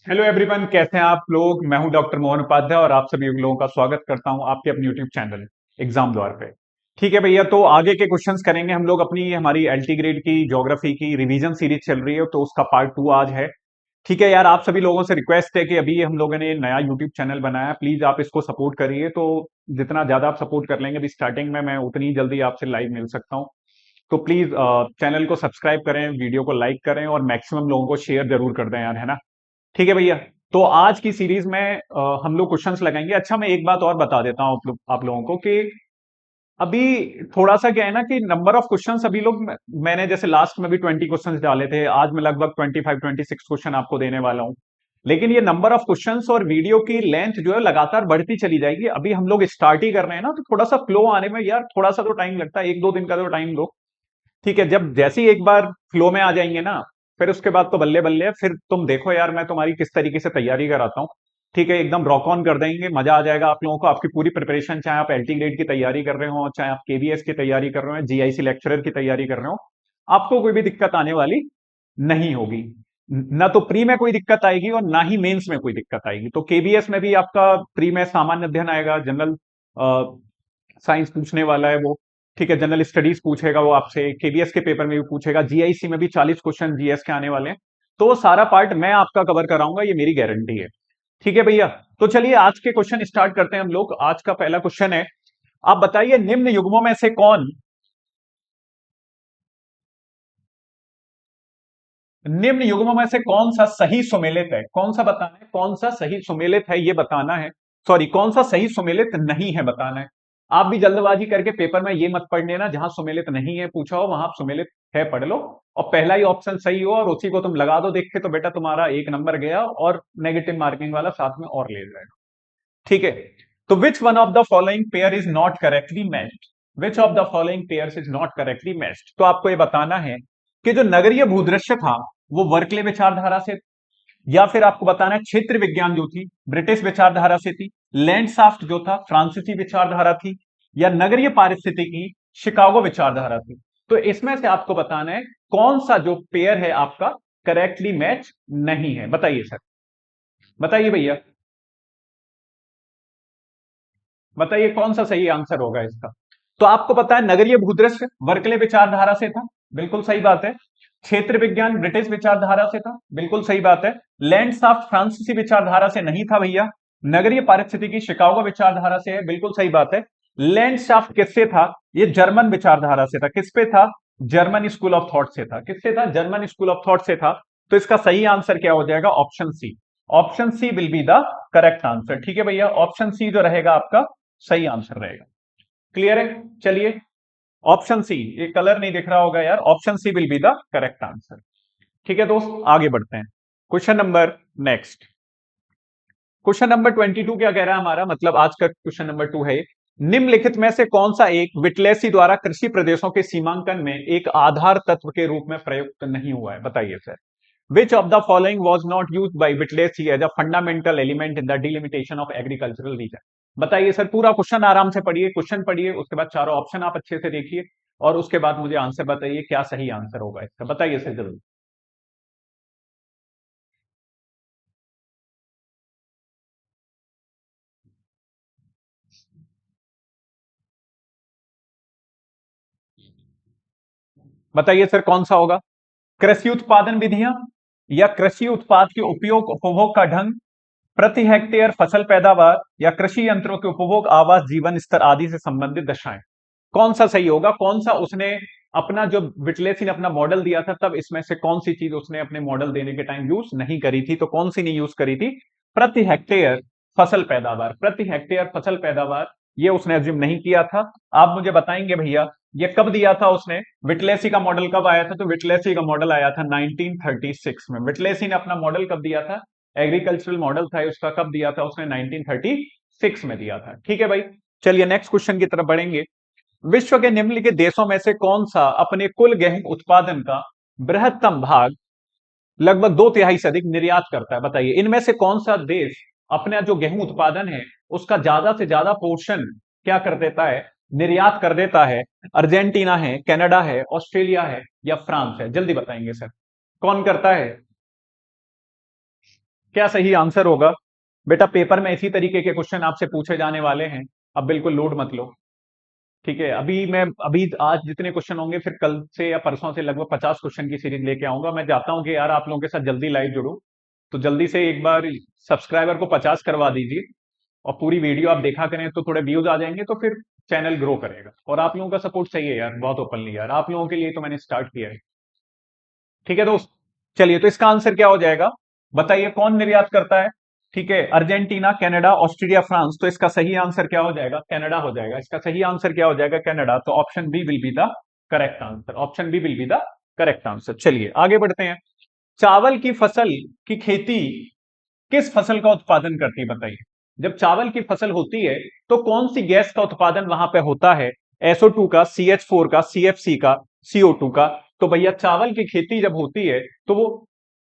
Hello everyone, कैसे हैं आप लोग। मैं हूं डॉक्टर मोहन उपाध्याय और आप सभी लोगों का स्वागत करता हूं आपके अपने यूट्यूब चैनल एग्जाम द्वार पे। ठीक है भैया, तो आगे के क्वेश्चंस करेंगे हम लोग। अपनी हमारी एलटी ग्रेड की ज्योग्राफी की रिवीजन सीरीज चल रही है, तो उसका पार्ट 2 आज है। ठीक है यार, आप सभी लोगों से रिक्वेस्ट है कि अभी हम लोगों ने नया यूट्यूब चैनल बनाया, प्लीज आप इसको सपोर्ट करिए। तो जितना ज्यादा आप सपोर्ट कर लेंगे अभी स्टार्टिंग में, मैं उतनी जल्दी आपसे लाइव मिल सकता हूँ। तो प्लीज चैनल को सब्सक्राइब करें, वीडियो को लाइक करें और मैक्सिमम लोगों को शेयर जरूर कर दें यार, है ना। ठीक है भैया। तो आज की सीरीज में हम लोग क्वेश्चंस लगाएंगे। अच्छा, मैं एक बात और बता देता हूँ आप लोगों को कि अभी थोड़ा सा क्या है ना कि नंबर ऑफ क्वेश्चंस अभी लोग, मैंने जैसे लास्ट में भी 20 क्वेश्चंस डाले थे, आज मैं लगभग 25-26 क्वेश्चन आपको देने वाला हूँ। लेकिन ये नंबर ऑफ क्वेश्चंस और वीडियो की लेंथ जो है लगातार बढ़ती चली जाएगी। अभी हम लोग स्टार्ट ही कर रहे हैं ना, तो थोड़ा सा फ्लो आने में यार थोड़ा सा तो टाइम लगता है, 1-2 दिन का तो टाइम दो। ठीक है, जब जैसे ही एक बार फ्लो में आ जाएंगे ना, फिर उसके बाद तो बल्ले बल्ले। फिर तुम देखो यार, मैं तुम्हारी किस तरीके से तैयारी कराता हूँ। ठीक है, एकदम रॉक ऑन कर देंगे, मजा आ जाएगा आप लोगों को। आपकी पूरी प्रिपरेशन, चाहे आप एलटी ग्रेड की तैयारी कर रहे हो, चाहे आप केवीएस की तैयारी कर रहे हो, जीआईसी लेक्चरर की तैयारी कर रहे हो, आपको कोई भी दिक्कत आने वाली नहीं होगी। ना तो प्री में कोई दिक्कत आएगी और ना ही मेंस में कोई दिक्कत आएगी। तो केबीएस में भी आपका प्री में सामान्य अध्ययन आएगा, जनरल साइंस पूछने वाला है वो। ठीक है, जनरल स्टडीज पूछेगा वो आपसे, केबीएस के पेपर में भी पूछेगा, जीआईसी में भी 40 क्वेश्चन जीएस के आने वाले हैं। तो वो सारा पार्ट मैं आपका कवर कराऊंगा, ये मेरी गारंटी है। ठीक है भैया। तो चलिए आज के क्वेश्चन स्टार्ट करते हैं हम लोग। आज का पहला क्वेश्चन है, आप बताइए निम्न युग्मों में से कौन, निम्न युग्मों में से कौन सा सही सुमेलित है। कौन सा बताना है, कौन सा सही सुमेलित है ये बताना है। सॉरी, कौन सा सही सुमेलित नहीं है बताना है। आप भी जल्दबाजी करके पेपर में ये मत पढ़ लेना, जहां सुमेलित नहीं है पूछा हो वहां सुमेलित है पढ़ लो। और पहला ही ऑप्शन सही हो और उसी को तुम लगा दो देख के, तो बेटा तुम्हारा 1 नंबर गया और नेगेटिव मार्किंग वाला साथ में और ले जाएगा। ठीक है। तो which one of the following pair is not correctly matched. Which of the following pair is not correctly matched. तो आपको ये बताना है कि जो नगरीय भूदृश्य था वो वर्कले विचारधारा से, या फिर आपको बताना है क्षेत्र विज्ञान जो थी ब्रिटिश विचारधारा से थी, लैंडसाफ्ट जो था फ्रांसीसी विचारधारा थी, या नगरीय पारिस्थितिकी शिकागो विचारधारा थी। तो इसमें से आपको बताना है कौन सा जो पेयर है आपका करेक्टली मैच नहीं है। बताइए सर, बताइए भैया, बताइए कौन सा सही आंसर होगा इसका। तो आपको पता है नगरीय भूदृश्य वर्कले विचारधारा से था, बिल्कुल सही बात है। क्षेत्र विज्ञान ब्रिटिश विचारधारा से था, बिल्कुल सही बात है। लैंडसाफ्ट फ्रांसीसी विचारधारा से नहीं था भैया। नगरीय पारिस्थितिकी शिकागो विचारधारा से है, बिल्कुल सही बात है। लैंडसाफ्ट किससे था, ये जर्मन विचारधारा से था। किस पे था, जर्मन स्कूल ऑफ थॉट से था। किससे था, जर्मन स्कूल ऑफ थॉट से था। तो इसका सही आंसर क्या हो जाएगा, option C. Option C will be the correct answer. ठीक है भैया, ऑप्शन सी जो रहेगा आपका सही आंसर रहेगा। क्लियर है। चलिए, ऑप्शन सी, ये कलर नहीं दिख रहा होगा यार, option C will be the correct answer. ठीक है दोस्त, आगे बढ़ते हैं। Question number next, question number 22 क्या कह रहा है हमारा, मतलब आज का क्वेश्चन नंबर 2 है। निम्नलिखित में से कौन सा एक विटलेसी द्वारा कृषि प्रदेशों के सीमांकन में एक आधार तत्व के रूप में प्रयुक्त नहीं हुआ है। बताइए sir, which of the following was not use by Whittlesey as a fundamental element in the delimitation of agricultural region. बताइए सर, पूरा क्वेश्चन आराम से पढ़िए, क्वेश्चन पढ़िए, उसके बाद चारों ऑप्शन आप अच्छे से देखिए और उसके बाद मुझे आंसर बताइए क्या सही आंसर होगा इसका। बताइए सर जरूर। बताइए सर कौन सा होगा। कृषि उत्पादन विधियां, या कृषि उत्पाद के उपयोग उपभोग का ढंग, प्रति हेक्टेयर फसल पैदावार, या कृषि यंत्रों के उपभोग आवास जीवन स्तर आदि से संबंधित दशाएं। कौन सा सही होगा, कौन सा उसने अपना जो विटलेसी ने अपना मॉडल दिया था तब इसमें से कौन सी चीज उसने अपने मॉडल देने के टाइम यूज नहीं करी थी। तो कौन सी नहीं यूज करी थी, प्रति हेक्टेयर फसल पैदावार। प्रति हेक्टेयर फसल पैदावार ये उसने एज्यूम नहीं किया था। आप मुझे बताएंगे भैया ये कब दिया था उसने, विटलेसी का मॉडल कब आया था। तो विटलेसी का मॉडल आया था 1936 में। विटलेसी ने अपना मॉडल कब दिया था, एग्रीकल्चरल मॉडल था उसका, कब दिया था उसने, 1936 में दिया था। ठीक है भाई। चलिए नेक्स्ट क्वेश्चन की तरफ बढ़ेंगे। विश्व के निम्नलिखित देशों में से कौन सा अपने कुल गेहूं उत्पादन का बृहत्तम भाग लगभग 2/3 से अधिक निर्यात करता है। बताइए इनमें से कौन सा देश अपना जो गेहूं उत्पादन है उसका ज्यादा से ज्यादा पोर्शन क्या कर देता है, निर्यात कर देता है। अर्जेंटीना है, कनाडा है, ऑस्ट्रेलिया है, या फ्रांस है। जल्दी बताएंगे सर, कौन करता है। क्या सही आंसर होगा? बेटा पेपर में इसी तरीके के क्वेश्चन आपसे पूछे जाने वाले हैं। अब बिल्कुल लोड मत लो। ठीक है, अभी आज जितने क्वेश्चन होंगे फिर कल से या परसों से लगभग 50 क्वेश्चन की सीरीज लेके आऊंगा। मैं चाहता हूं कि यार आप लोगों के साथ जल्दी लाइव जुड़ूं, तो जल्दी से एक बार सब्सक्राइबर को 50 करवा दीजिए और पूरी वीडियो आप देखा करें तो थोड़े व्यूज आ जाएंगे, तो फिर चैनल ग्रो करेगा। और आप लोगों का सपोर्ट चाहिए यार, बहुत ओपनली यार, आप लोगों के लिए तो मैंने स्टार्ट किया है। ठीक है दोस्त, चलिए तो इसका आंसर क्या हो जाएगा? बताइए कौन निर्यात करता है? ठीक है, अर्जेंटीना, कनाडा, ऑस्ट्रेलिया, फ्रांस। तो इसका सही आंसर क्या हो जाएगा? कनाडा हो जाएगा। इसका सही आंसर क्या हो जाएगा? कनाडा। तो option B will be the correct answer. Option B will be the correct answer. चलिए आगे बढ़ते हैं। चावल की फसल की खेती किस फसल का उत्पादन करती है? बताइए। जब चावल की फसल होती है तो कौन सी गैस का उत्पादन वहां पे होता है? SO2 का, CH4 का, CFC का, CO2 का। तो भैया चावल की खेती जब होती है तो वो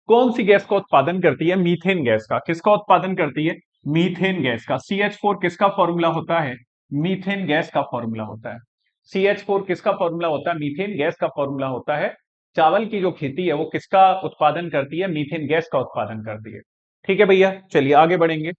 कौन सी गैस का उत्पादन करती है? मीथेन गैस का। किसका उत्पादन करती है? मीथेन गैस का। CH4 किसका फॉर्मूला होता है? मीथेन गैस का फॉर्मूला होता है। CH4 किसका फॉर्मूला होता है? मीथेन गैस का फॉर्मूला होता है। चावल की जो खेती है वो किसका उत्पादन करती है? मीथेन गैस का उत्पादन करती है। ठीक है भैया, चलिए आगे बढ़ेंगे।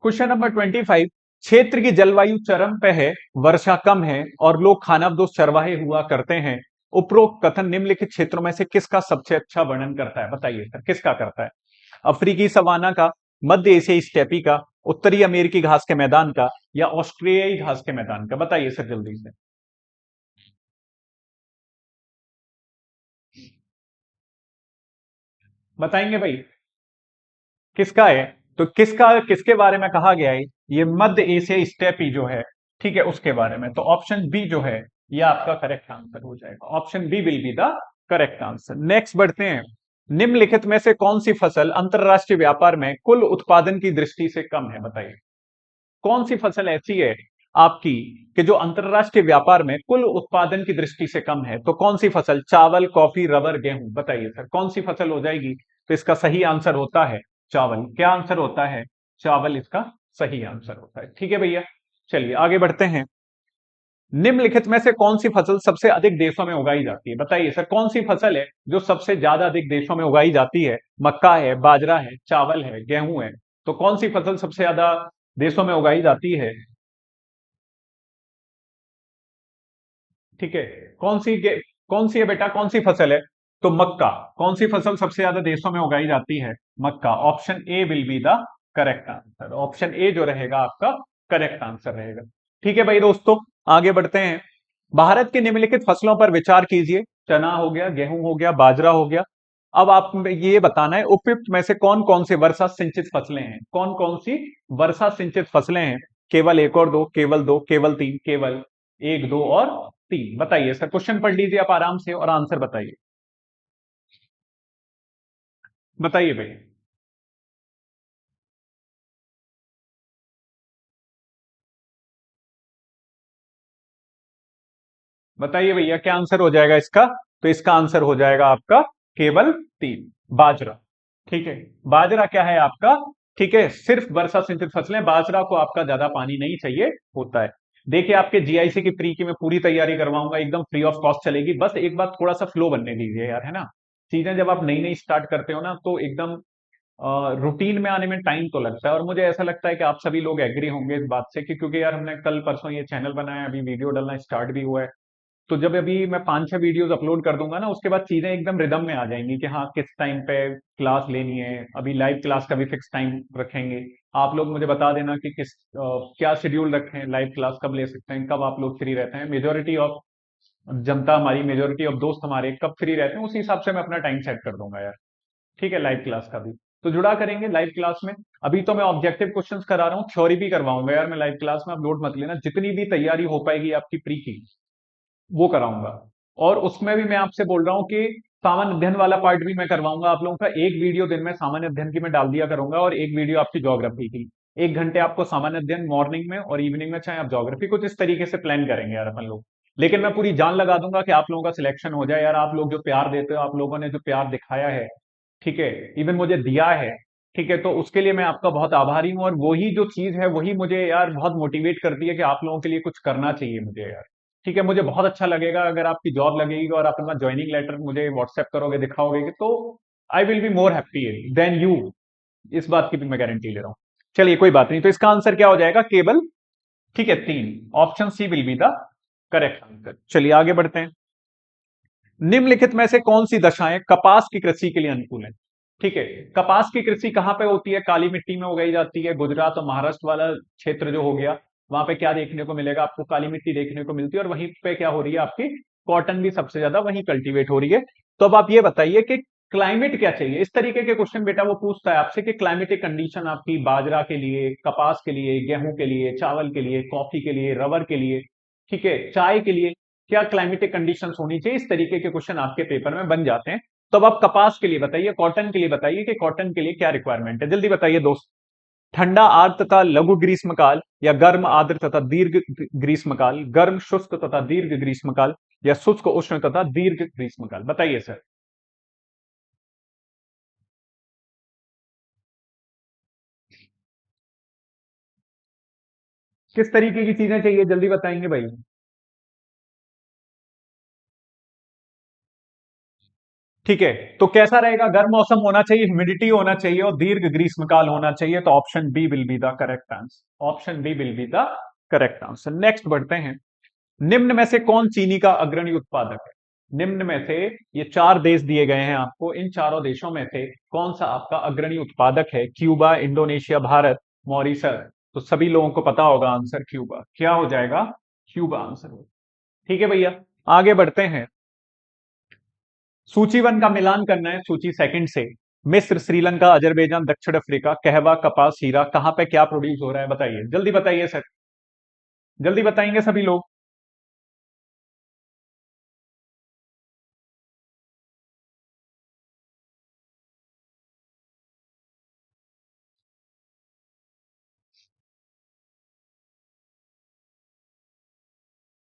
Question number 25। क्षेत्र की जलवायु चरम पे है, वर्षा कम है और लोग खानाबदोश चरवाहे हुआ करते हैं। उपरोक्त कथन निम्नलिखित क्षेत्रों में से किसका सबसे अच्छा वर्णन करता है? बताइए सर, किसका करता है? अफ्रीकी सवाना का, मध्य एशियाई स्टेपी का, उत्तरी अमेरिकी घास के मैदान का, या ऑस्ट्रेलियाई घास के मैदान का? बताइए सर जल्दी से। बताएंगे भाई किसका है? तो किसका, किसके बारे में कहा गया है? ये मध्य एशियाई स्टेपी जो है, ठीक है, उसके बारे में। तो ऑप्शन बी जो है ये आपका करेक्ट आंसर हो जाएगा। Option B will be the correct answer. Next बढ़ते हैं। निम्नलिखित में से कौन सी फसल अंतरराष्ट्रीय व्यापार में कुल उत्पादन की दृष्टि से कम है? बताइए कौन सी फसल ऐसी है आपकी कि जो अंतरराष्ट्रीय व्यापार में कुल उत्पादन की दृष्टि से कम है? तो कौन सी फसल? चावल, कॉफी, रबर, गेहूं। बताइए सर कौन सी फसल हो जाएगी? तो इसका सही आंसर होता है चावल। क्या आंसर होता है? चावल इसका सही आंसर होता है। ठीक है भैया, चलिए आगे बढ़ते हैं। निम्नलिखित में से कौन सी फसल सबसे अधिक देशों में उगाई जाती है? बताइए सर कौन सी फसल है जो सबसे ज्यादा अधिक देशों में उगाई जाती है? मक्का है, बाजरा है, चावल है, गेहूं है। तो कौन सी फसल सबसे ज्यादा देशों में उगाई जाती है? ठीक है, कौन सी है बेटा, कौन सी फसल है? तो मक्का। कौन सी फसल सबसे ज्यादा देशों में उगाई जाती है? मक्का। Option A will be the correct answer. Option A जो रहेगा आपका करेक्ट आंसर रहेगा। ठीक है भाई दोस्तों, आगे बढ़ते हैं। भारत की निम्नलिखित फसलों पर विचार कीजिए। चना हो गया, गेहूं हो गया, बाजरा हो गया। अब आप ये बताना है उपयुक्त में से कौन कौन सी वर्षा सिंचित फसलें हैं? कौन कौन सी वर्षा सिंचित फसलें हैं? केवल एक और दो, केवल दो, केवल तीन, केवल एक, दो और तीन। बताइए सर, क्वेश्चन पढ़ लीजिए आप आराम से और आंसर बताइए। बताइए भाई। बताइए भैया क्या आंसर हो जाएगा इसका? तो इसका आंसर हो जाएगा आपका केवल तीन, बाजरा। ठीक है, बाजरा क्या है आपका? ठीक है, सिर्फ वर्षा सिंचित फसलें। बाजरा को आपका ज्यादा पानी नहीं चाहिए होता है। देखिए आपके जीआईसी की प्री की मैं पूरी तैयारी करवाऊंगा, एकदम फ्री ऑफ कॉस्ट चलेगी। बस एक बार थोड़ा सा फ्लो बनने दीजिए यार, है ना। चीजें जब आप नई नई स्टार्ट करते हो ना तो एकदम रूटीन में आने में टाइम तो लगता है। और मुझे ऐसा लगता है कि आप सभी लोग एग्री होंगे इस बात से कि क्योंकि यार हमने कल परसों ये चैनल बनाया, अभी वीडियो डालना स्टार्ट भी हुआ है। तो जब अभी मैं 5-6 वीडियोस अपलोड कर दूंगा ना उसके बाद चीजें एकदम रिदम में आ जाएंगी कि हाँ किस टाइम पे क्लास लेनी है। अभी लाइव क्लास का भी फिक्स टाइम रखेंगे। आप लोग मुझे बता देना कि क्या शेड्यूल रखें, लाइव क्लास कब ले सकते हैं, कब आप लोग फ्री रहते हैं। मेजोरिटी ऑफ जनता हमारी, मेजोरिटी ऑफ दोस्त हमारे कब फ्री रहते हैं उसी हिसाब से मैं अपना टाइम सेट कर दूंगा यार। ठीक है, लाइव क्लास का भी तो जुड़ा करेंगे लाइव क्लास में। अभी तो मैं ऑब्जेक्टिव क्वेश्चंस करा रहा हूँ, थ्योरी भी करवाऊंगा यार मैं लाइव क्लास में। आप लोड मत लेना, जितनी भी तैयारी हो पाएगी आपकी प्री की वो कराऊंगा। और उसमें भी मैं आपसे बोल रहा हूँ कि सामान्य अध्ययन वाला पार्ट भी मैं करवाऊंगा आप लोगों का। एक वीडियो दिन में सामान्य अध्ययन की मैं डाल दिया करूंगा और एक वीडियो आपकी ज्योग्राफी की। 1 घंटे आपको सामान्य अध्ययन मॉर्निंग में और इवनिंग में चाहे आप ज्योग्राफी, कुछ इस तरीके से प्लान करेंगे यार अपन लोग। लेकिन मैं पूरी जान लगा दूंगा कि आप लोगों का सिलेक्शन हो जाए यार। आप लोग जो प्यार देते हो, आप लोगों ने जो प्यार दिखाया है, ठीक है, इवन मुझे दिया है, ठीक है, तो उसके लिए मैं आपका बहुत आभारी हूँ। और वही जो चीज है वही मुझे यार बहुत मोटिवेट करती है कि आप लोगों के लिए कुछ करना चाहिए मुझे यार। ठीक है, मुझे बहुत अच्छा लगेगा अगर आपकी जॉब लगेगी और आप अपना ज्वाइनिंग लेटर मुझे व्हाट्सएप करोगे, दिखाओगे कि तो I will be more happy than you, इस बात की भी मैं गारंटी ले रहा हूं। चलिए कोई बात नहीं, तो इसका आंसर क्या हो जाएगा, केवल, ठीक है, 3, option C will be the correct answer. चलिए आगे बढ़ते हैं। निम्नलिखित में से कौन सी दशाएं कपास की कृषि के लिए अनुकूल है? ठीक है, कपास की कृषि कहां पे होती है, काली मिट्टी में उगाई जाती है, गुजरात और महाराष्ट्र वाला क्षेत्र जो हो गया, वहां पे क्या देखने को मिलेगा आपको, काली मिट्टी देखने को मिलती है, और वहीं पे क्या हो रही है आपकी, कॉटन भी सबसे ज्यादा वहीं कल्टीवेट हो रही है। तो अब आप ये बताइए कि क्लाइमेट क्या चाहिए, इस तरीके के क्वेश्चन बेटा वो पूछता है आपसे कि क्लाइमेटिक कंडीशन आपकी बाजरा के लिए, कपास के लिए, गेहूं के लिए, चावल के लिए, कॉफी के लिए, रबर के लिए, ठीक है, चाय के लिए, क्या क्लाइमेटिक कंडीशंस होनी चाहिए, इस तरीके के क्वेश्चन आपके पेपर में बन जाते हैं। तो अब आप कपास के लिए बताइए, कॉटन के लिए बताइए कि कॉटन के लिए क्या रिक्वायरमेंट है, जल्दी बताइए दोस्त। ठंडा आर्द्र तथा लघु ग्रीष्मकाल, या गर्म आर्द्र तथा दीर्घ ग्रीष्मकाल, गर्म शुष्क तथा दीर्घ ग्रीष्मकाल, या शुष्क उष्ण तथा दीर्घ ग्रीष्मकाल, बताइए सर। किस तरीके की चीजें चाहिए, जल्दी बताएंगे भाई। ठीक है, तो कैसा रहेगा, गर्म मौसम होना चाहिए, ह्यूमिडिटी होना चाहिए, और दीर्घ ग्रीष्मकाल होना चाहिए, तो option B will be the correct answer, option B will be the correct answer. Next बढ़ते हैं। निम्न में से कौन चीनी का अग्रणी उत्पादक है? निम्न में से, ये 4 देश दिए गए हैं आपको, इन चारों देशों में से कौन सा आपका अग्रणी उत्पादक है? Cuba, Indonesia, Bharat, Mauritius. तो सभी लोगों को पता होगा आंसर क्यूबा, क्या हो जाएगा, क्यूबा आंसर हो। ठीक है भैया, आगे बढ़ते हैं। सूची 1 का मिलान करना है सूची सेकंड से। मिस्र, श्रीलंका, अजरबैजान, दक्षिण अफ्रीका, कहवा, कपास, हीरा, कहां पे क्या प्रोड्यूस हो रहा है, बताइए, जल्दी बताइए सर, जल्दी बताएंगे सभी लोग।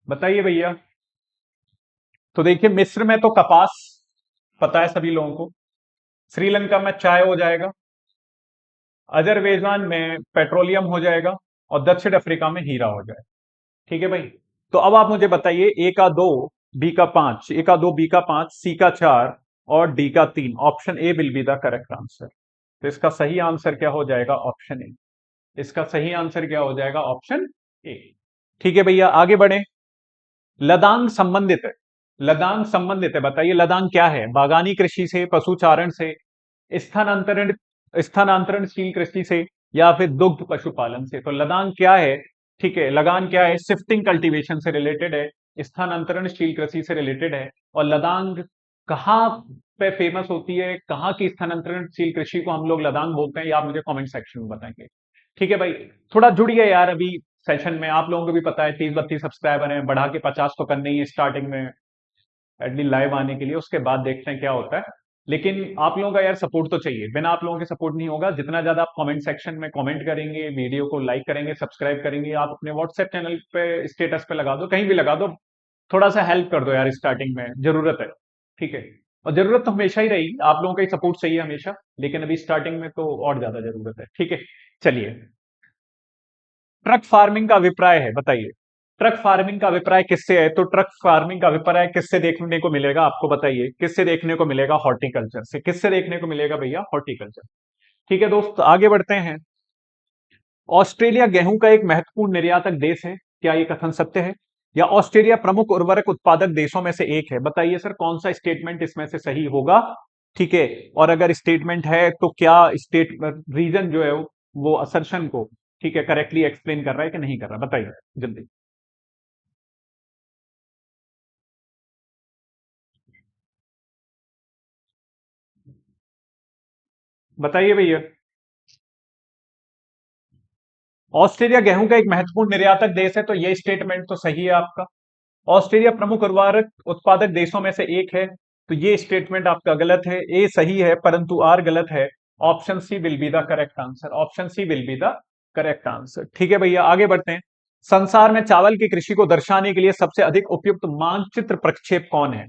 बताइए भैया। तो देखिए, मिस्र में तो कपास पता है सभी लोगों को, श्रीलंका में चाय हो जाएगा, अजरबैजान में पेट्रोलियम हो जाएगा, और दक्षिण अफ्रीका में हीरा हो जाएगा। ठीक है भाई। तो अब आप मुझे बताइए, ए का 2, बी का 5, ए का 2, बी का 5, सी का 4, और डी का 3, option A will be the correct answer. तो इसका सही आंसर क्या हो जाएगा, ऑप्शन ए। इसका सही आंसर क्या हो जाएगा, ऑप्शन ए। ठीक है भैया, आगे बढ़े। लदान संबंधित है, लदान संबंधित है, बताइए लदान क्या है, बागानी कृषि से, पशुचारण से, स्थानांतरण, स्थानांतरणशील कृषि से, या फिर दुग्ध पशुपालन से। तो लदान क्या है, ठीक है, लगान क्या है, शिफ्टिंग कल्टीवेशन से रिलेटेड है, स्थानांतरणशील कृषि से रिलेटेड है। और लदान कहाँ पे फेमस होती है, कहाँ की स्थानांतरणशील कृषि को हम लोग लदान बोलते हैं, ये आप मुझे कमेंट सेक्शन में बताएंगे। ठीक है भाई, थोड़ा जुड़िए यार, अभी सेशन में आप लोगों को भी पता है 30-32 सब्सक्राइबर हैं, बढ़ा के 50 तो करने ही है स्टार्टिंग में, एटलीस्ट लाइव आने के लिए, उसके बाद देखते हैं क्या होता है। लेकिन आप लोगों का यार सपोर्ट तो चाहिए, बिना आप लोगों के सपोर्ट नहीं होगा। जितना ज्यादा आप कमेंट सेक्शन में कमेंट करेंगे, वीडियो को लाइक करेंगे, सब्सक्राइब करेंगे, आप अपने व्हाट्सएप चैनल पे स्टेटस पे लगा दो, कहीं भी लगा दो, थोड़ा सा हेल्प कर दो यार, स्टार्टिंग में जरूरत है। ठीक है, और जरूरत तो हमेशा ही रहेगी, आप लोगों का ही सपोर्ट चाहिए हमेशा, लेकिन अभी स्टार्टिंग में तो और ज्यादा जरूरत है। ठीक है, चलिए। ट्रक फार्मिंग का अभिप्राय है, बताइए, ट्रक फार्मिंग का अभिप्राय किससे है? तो ट्रक फार्मिंग का अभिप्राय किससे देखने को मिलेगा, आपको बताइए, किससे देखने को मिलेगा, हॉर्टिकल्चर से। किससे देखने को मिलेगा भैया, हॉर्टिकल्चर। ठीक है दोस्त, आगे बढ़ते हैं। ऑस्ट्रेलिया गेहूं का एक महत्वपूर्ण निर्यातक देश है, क्या ये कथन सत्य है? या ऑस्ट्रेलिया प्रमुख उर्वरक उत्पादक देशों में से एक है? बताइए सर, कौन सा स्टेटमेंट इसमें से सही होगा? ठीक है, और अगर स्टेटमेंट है तो क्या स्टेट रीजन जो है वो असर्शन को, ठीक है, करेक्टली एक्सप्लेन कर रहा है कि नहीं कर रहा, बताइए जल्दी। बताइए भैया। ऑस्ट्रेलिया गेहूं का एक महत्वपूर्ण निर्यातक देश है, तो ये स्टेटमेंट तो सही है आपका। ऑस्ट्रेलिया प्रमुख उर्वरक उत्पादक देशों में से एक है, तो ये स्टेटमेंट आपका गलत है, ए सही है परंतु आर गलत है। Option C will be the correct answer, option C will be the correct answer. ठीक है भैया, आगे बढ़ते हैं। संसार में चावल की कृषि को दर्शाने के लिए सबसे अधिक उपयुक्त मानचित्र प्रक्षेप कौन है?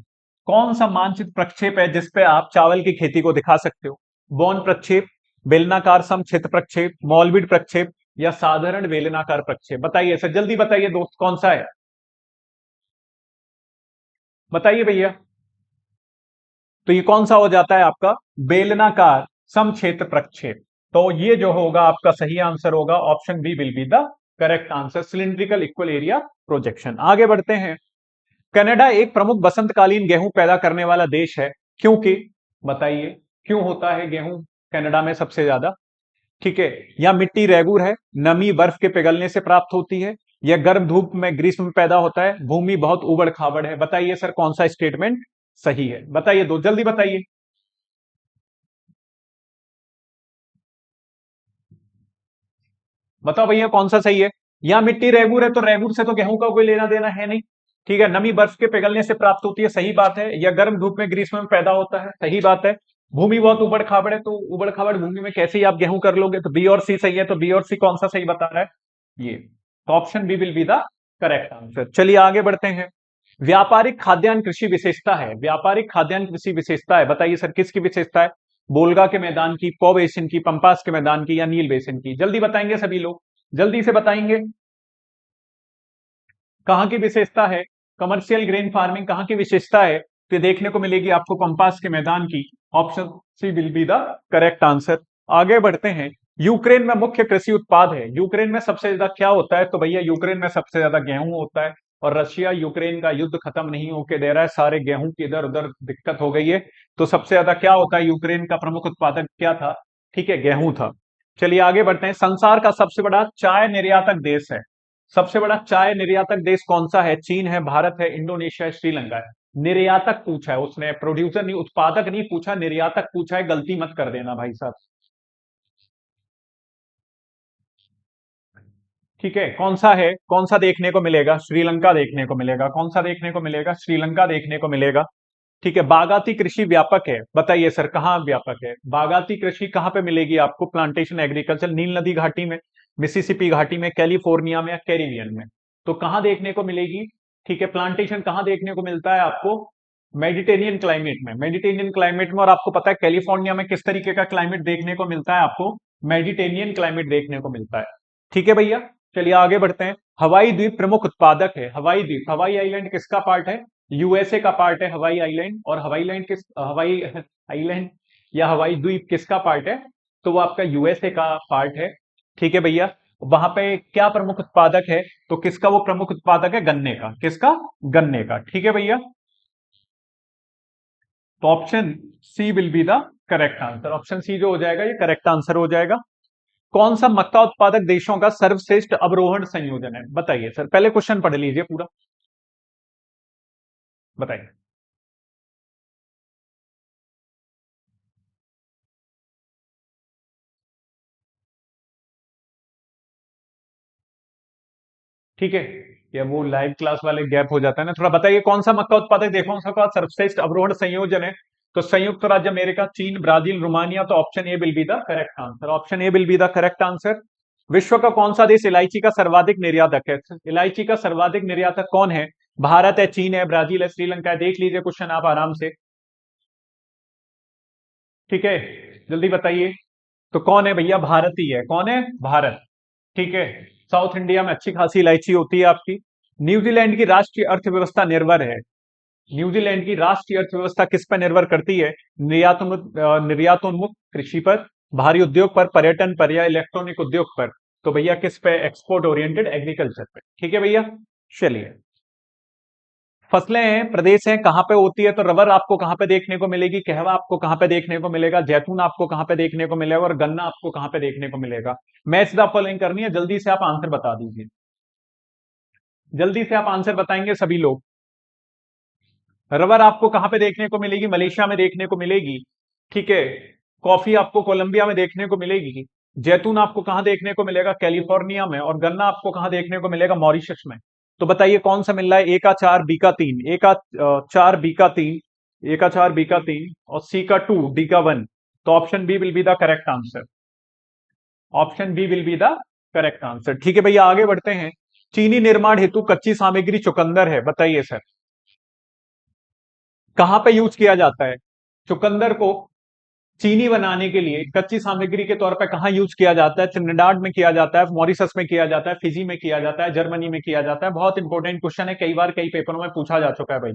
कौन सा मानचित्र प्रक्षेप है जिसपे आप चावल की खेती को दिखा सकते हो? बॉन प्रक्षेप, बेलनाकार समक्षेत्र प्रक्षेप, मॉलविड प्रक्षेप, या साधारण बेलनाकार प्रक्षेप? बताइए सर, जल्दी बताइए दोस्त, कौन सा है, बताइए भैया। तो ये कौन सा हो जाता है आपका बेलनाकार समक्षेत्र प्रक्षेप। तो ये जो होगा आपका सही आंसर होगा option B will be the correct answer, cylindrical equal area projection. आगे बढ़ते हैं। कनाडा एक प्रमुख बसंतकालीन गेहूं पैदा करने वाला देश है, क्योंकि बताइए क्यों होता है गेहूं कनाडा में सबसे ज्यादा। ठीक है, या मिट्टी रेगुर है, नमी बर्फ के पिघलने से प्राप्त होती है, या गर्म धूप में ग्रीष्म में पैदा होता है, भूमि बहुत उबड़ खाबड़ है। बताइए सर कौन सा स्टेटमेंट सही है, बताइए दो जल्दी बताइए। बताओ भैया कौन सा सही है। या मिट्टी रेगुर है, तो रेगुर से तो गेहूं का कोई लेना देना है नहीं। ठीक है, नमी बर्फ के पिघलने से प्राप्त होती है, सही बात है। या गर्म धूप में ग्रीष्म में पैदा होता है, सही बात है। भूमि बहुत उबड़ खाबड़ है, तो उबड़ खाबड़ भूमि में कैसे ही आप गेहूं कर लोगे। तो बी और सी सही है, तो बी और सी कौन सा सही बता रहा है ये। तो option B will be the correct answer. चलिए आगे बढ़ते हैं। व्यापारिक खाद्यान्न कृषि विशेषता है, व्यापारिक खाद्यान्न कृषि विशेषता है, बताइए सर किसकी विशेषता है। बोल्गा के मैदान की, पो बेसिन की, पंपास के मैदान की, या नील बेसिन की। जल्दी बताएंगे सभी लोग, जल्दी से बताएंगे। कहां की विशेषता है, कमर्शियल ग्रेन फार्मिंग कहां की विशेषता है। तो देखने को मिलेगी आपको पंपास के मैदान की। Option C will be the correct answer. आगे बढ़ते हैं। यूक्रेन में मुख्य कृषि उत्पाद है, यूक्रेन में सबसे ज्यादा क्या होता है। तो भैया यूक्रेन में सबसे ज्यादा गेहूं होता है, और रशिया यूक्रेन का युद्ध खत्म नहीं होके दे रहा है, सारे गेहूं की इधर उधर दिक्कत हो गई है। तो सबसे ज्यादा क्या होता है, यूक्रेन का प्रमुख उत्पादक क्या था। ठीक है, गेहूं था। चलिए आगे बढ़ते हैं। संसार का सबसे बड़ा चाय निर्यातक देश है, सबसे बड़ा चाय निर्यातक देश कौन सा है। चीन है, भारत है, इंडोनेशिया है, श्रीलंका है। निर्यातक पूछा है उसने, प्रोड्यूसर नहीं, उत्पादक नहीं पूछा, निर्यातक पूछा है, गलती मत कर देना भाई साहब। ठीक है, कौन सा है, कौन सा देखने को मिलेगा, श्रीलंका देखने को मिलेगा। कौन सा देखने को मिलेगा, श्रीलंका देखने को मिलेगा। ठीक है, बागाती कृषि व्यापक है, बताइए सर कहाँ व्यापक है। बागाती कृषि कहाँ पे मिलेगी आपको, प्लांटेशन एग्रीकल्चर नील नदी घाटी में, मिसिसिपी घाटी में, कैलिफोर्निया में, या कैरिबियन में। तो कहाँ देखने को मिलेगी। ठीक है, प्लांटेशन कहाँ देखने को मिलता है आपको, मेडिटेरियन क्लाइमेट में, मेडिटेरियन क्लाइमेट में। और आपको पता है कैलिफोर्निया में किस तरीके का क्लाइमेट देखने को मिलता है आपको, मेडिटेरियन क्लाइमेट देखने को मिलता है। ठीक है भैया, चलिए आगे बढ़ते हैं। हवाई द्वीप प्रमुख उत्पादक है, हवाई द्वीप, हवाई आइलैंड किसका पार्ट है, यूएसए का पार्ट है हवाई आइलैंड। और हवाई लैंड किस, हवाई आइलैंड या हवाई द्वीप किसका पार्ट है। तो वो आपका यूएसए का पार्ट है। ठीक है भैया, वहां पे क्या प्रमुख उत्पादक है, तो किसका वो प्रमुख उत्पादक है, गन्ने का, किसका, गन्ने का। ठीक है भैया, तो option C will be the correct answer, option C जो हो जाएगा ये करेक्ट आंसर हो जाएगा। कौन सा मक्का उत्पादक देशों का सर्वश्रेष्ठ अवरोहण संयोजन है, बताइए सर, पहले क्वेश्चन पढ़ लीजिए पूरा, बताइए। ठीक है, या वो लाइव क्लास वाले गैप हो जाता है ना थोड़ा, बताइए कौन सा मक्का उत्पादक देशों का सर्वश्रेष्ठ अवरोहण संयोजन है। तो संयुक्त राज्य अमेरिका, चीन, ब्राजील, रोमानिया। तो option A will be the correct answer, option A will be the correct answer. विश्व का कौन सा देश इलायची का सर्वाधिक निर्यातक है, इलायची का सर्वाधिक निर्यातक कौन है। भारत है, चीन है, ब्राजील है, श्रीलंका है। देख लीजिए क्वेश्चन आप आराम से। ठीक है, जल्दी बताइए। तो कौन है भैया, भारत ही है, कौन है, भारत। ठीक है, साउथ इंडिया में अच्छी खासी इलायची होती है आपकी। न्यूजीलैंड की राष्ट्रीय अर्थव्यवस्था निर्भर है, न्यूजीलैंड की राष्ट्रीय अर्थव्यवस्था किस पर निर्भर करती है। निर्यातोन्मुख कृषि पर, भारी उद्योग पर, पर्यटन पर, या इलेक्ट्रॉनिक उद्योग पर। तो भैया किस पे, एक्सपोर्ट ओरिएंटेड एग्रीकल्चर पे। ठीक है भैया, चलिए। फसलें हैं, प्रदेश हैं, कहां पे होती है। तो रबर आपको कहां पे देखने को मिलेगी, कहवा आपको कहां पे देखने को मिलेगा, जैतून आपको कहां पे देखने को मिलेगा, और गन्ना आपको कहां पे देखने को मिलेगा। मैच द फॉलोइंग करनी है, जल्दी से आप आंसर बता दीजिए, जल्दी से आप आंसर बताएंगे सभी लोग। रबर आपको कहां पे देखने को मिलेगी, मलेशिया में देखने को मिलेगी। ठीक है, कॉफी आपको कोलंबिया में देखने को मिलेगी। जैतून आपको कहां देखने को मिलेगा, कैलिफोर्निया में। और गन्ना आपको कहां देखने को मिलेगा, मॉरिशस में। तो बताइए कौन सा मिल रहा है, ए का 4 बी का 3, ए का 4 बी का 3, ए का 4 बी का 3, और सी का 2 डी का 1। तो option B will be the correct answer, option B will be the correct answer. ठीक है भैया, आगे बढ़ते हैं। चीनी निर्माण हेतु कच्ची सामग्री चुकंदर है, बताइए सर कहां पे यूज किया जाता है। चुकंदर को चीनी बनाने के लिए कच्ची सामग्री के तौर पर कहां यूज किया जाता है। त्रिनिदाद में किया जाता है, मॉरिशस में किया जाता है, फिजी में किया जाता है, जर्मनी में किया जाता है। बहुत इंपॉर्टेंट क्वेश्चन है, कई बार कई पेपरों में पूछा जा चुका है भाई।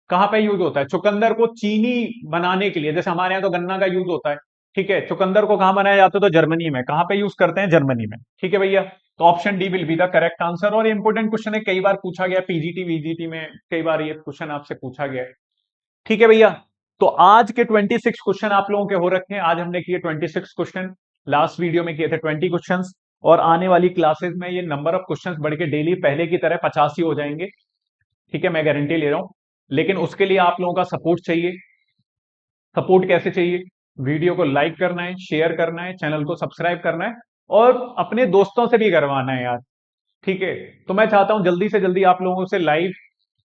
कहां पे यूज होता है? चुकंदर को चीनी बनाने के लिए, जैसे हमारे यहाँ तो गन्ना का यूज होता है, ठीक है, चुकंदर को कहां बनाया जाता है? तो जर्मनी में। कहां पे यूज करते हैं? जर्मनी में। ठीक है भैया, तो option D will be the correct answer. और ये इंपॉर्टेंट क्वेश्चन है, कई बार पूछा गया पीजीटी वीजीटी में, कई बार ये क्वेश्चन आपसे पूछा गया है। ठीक है भैया, तो आज के 26 क्वेश्चन आप लोगों के हो रखे हैं। आज हमने किए 26 क्वेश्चन, लास्ट वीडियो में किए थे 20 क्वेश्चंस, और आने वाली क्लासेस में ये नंबर ऑफ क्वेश्चंस बढ़ के डेली पहले की तरह 85 हो जाएंगे। ठीक है, मैं गारंटी ले रहा हूं, लेकिन उसके लिए आप लोगों का सपोर्ट चाहिए। सपोर्ट कैसे चाहिए? वीडियो को लाइक करना है, शेयर करना है, चैनल को सब्सक्राइब करना है, और अपने दोस्तों से भी करवाना है यार। ठीक है, तो मैं चाहता हूं जल्दी से जल्दी आप लोगों से लाइव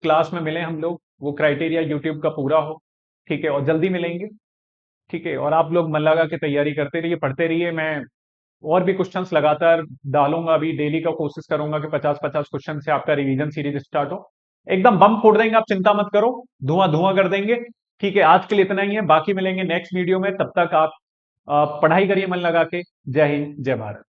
क्लास में मिले हम लोग, वो क्राइटेरिया यूट्यूब का पूरा हो। ठीक है, और जल्दी मिलेंगे। ठीक है, और आप लोग मन लगा के तैयारी करते रहिए, पढ़ते रहिए। मैं और भी क्वेश्चंस लगातार डालूंगा, अभी डेली का कोशिश करूंगा कि 50-50 क्वेश्चन से आपका रिवीजन सीरीज स्टार्ट हो। एकदम बम फोड़ देंगे, आप चिंता मत करो, धुआं धुआं कर देंगे। ठीक है, आज के लिए इतना ही है, बाकी मिलेंगे नेक्स्ट वीडियो में। तब तक आप पढ़ाई करिए मन लगा के। जय हिंद, जय भारत।